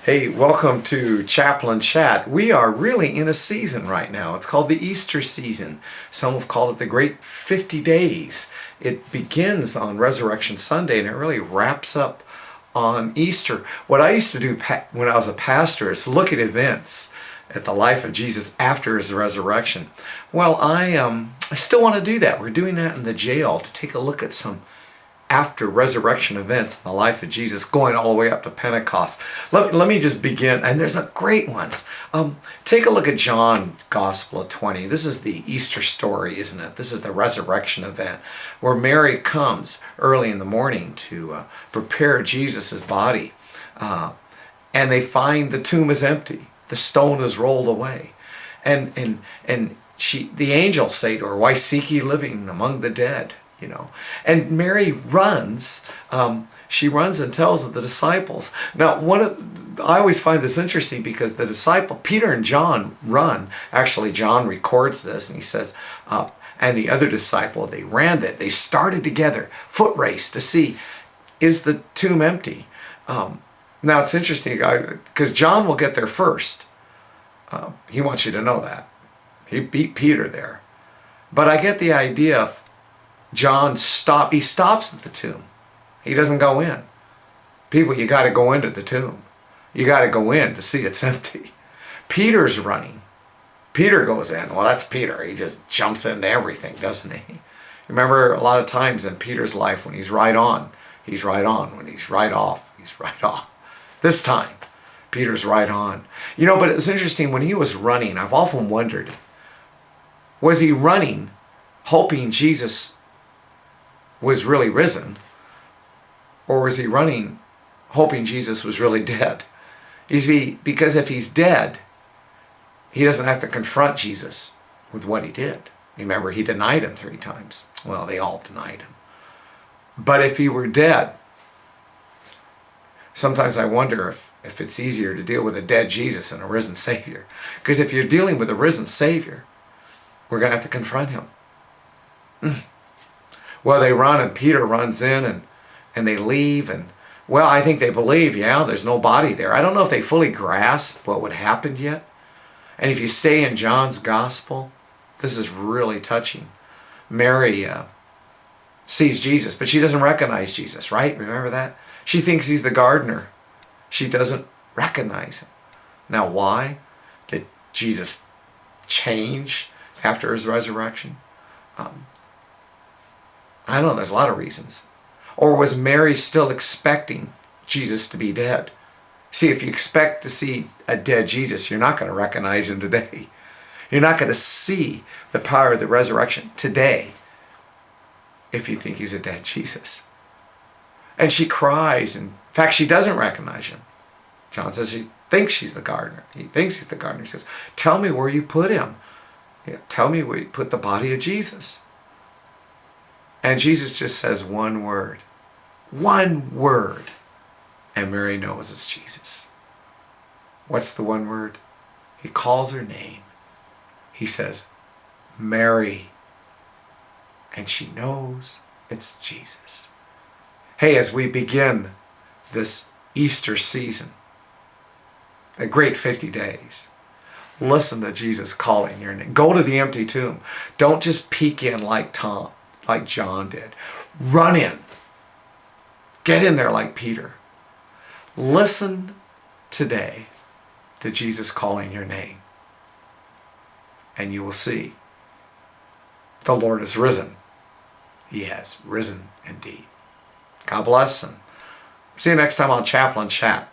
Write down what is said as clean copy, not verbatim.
Hey, welcome to Chaplain Chat. We are really in a season right now. It's called the Easter season. Some have called it the Great 50 Days. It begins on Resurrection Sunday and it really wraps up on Easter. What I used to do when I was a pastor is look at events at the life of Jesus after his resurrection. Well, I still want to do that. We're doing that in the jail to take a look at some after resurrection events in the life of Jesus, going all the way up to Pentecost. Let me just begin, and there's a great ones. Take a look at John Gospel of 20. This is the Easter story, isn't it? This is the resurrection event where Mary comes early in the morning to prepare Jesus' body, and they find the tomb is empty. The stone is rolled away, and the angels say to her, "Why seek ye living among the dead?" You know, and Mary runs. She runs and tells the disciples. Now, I always find this interesting because the disciple Peter and John run. Actually, John records this, and he says, and the other disciple, they ran it. They started together, foot race to see, is the tomb empty? Now it's interesting because John will get there first. He wants you to know that he beat Peter there, but I get the idea of John he stops at the tomb. He doesn't go in. People, you got to go into the tomb. You got to go in to see it's empty. Peter's running. Peter goes in. Well, that's Peter. He just jumps into everything, doesn't he? Remember, a lot of times in Peter's life, when he's right on, he's right on. When he's right off, he's right off. This time, Peter's right on. You know, but it's interesting, when he was running, I've often wondered, was he running hoping Jesus was really risen, or was he running hoping Jesus was really dead? Because if he's dead, he doesn't have to confront Jesus with what he did. Remember, he denied him 3 times. Well, they all denied him. But if he were dead, sometimes I wonder if it's easier to deal with a dead Jesus and a risen Savior. Because if you're dealing with a risen Savior, we're going to have to confront him. Well, they run, and Peter runs in, and they leave, and well, I think they believe, yeah, there's no body there. I don't know if they fully grasp what would happen yet. And if you stay in John's Gospel, this is really touching. Mary sees Jesus, but she doesn't recognize Jesus, right? Remember that? She thinks he's the gardener. She doesn't recognize him. Now, why? Did Jesus change after his resurrection? I don't know, there's a lot of reasons. Or was Mary still expecting Jesus to be dead? See, if you expect to see a dead Jesus, you're not going to recognize him today. You're not going to see the power of the resurrection today if you think he's a dead Jesus. And she cries. In fact, she doesn't recognize him. John says she thinks she's the gardener. He thinks he's the gardener. He says, "Tell me where you put him. Tell me where you put the body of Jesus." And Jesus just says one word. One word. And Mary knows it's Jesus. What's the one word? He calls her name. He says, "Mary." And she knows it's Jesus. Hey, as we begin this Easter season, the great 50 days, listen to Jesus calling your name. Go to the empty tomb. Don't just peek in like John did. Run in. Get in there like Peter. Listen today to Jesus calling your name, and you will see the Lord is risen. He has risen indeed. God bless, and see you next time on Chaplain Chat.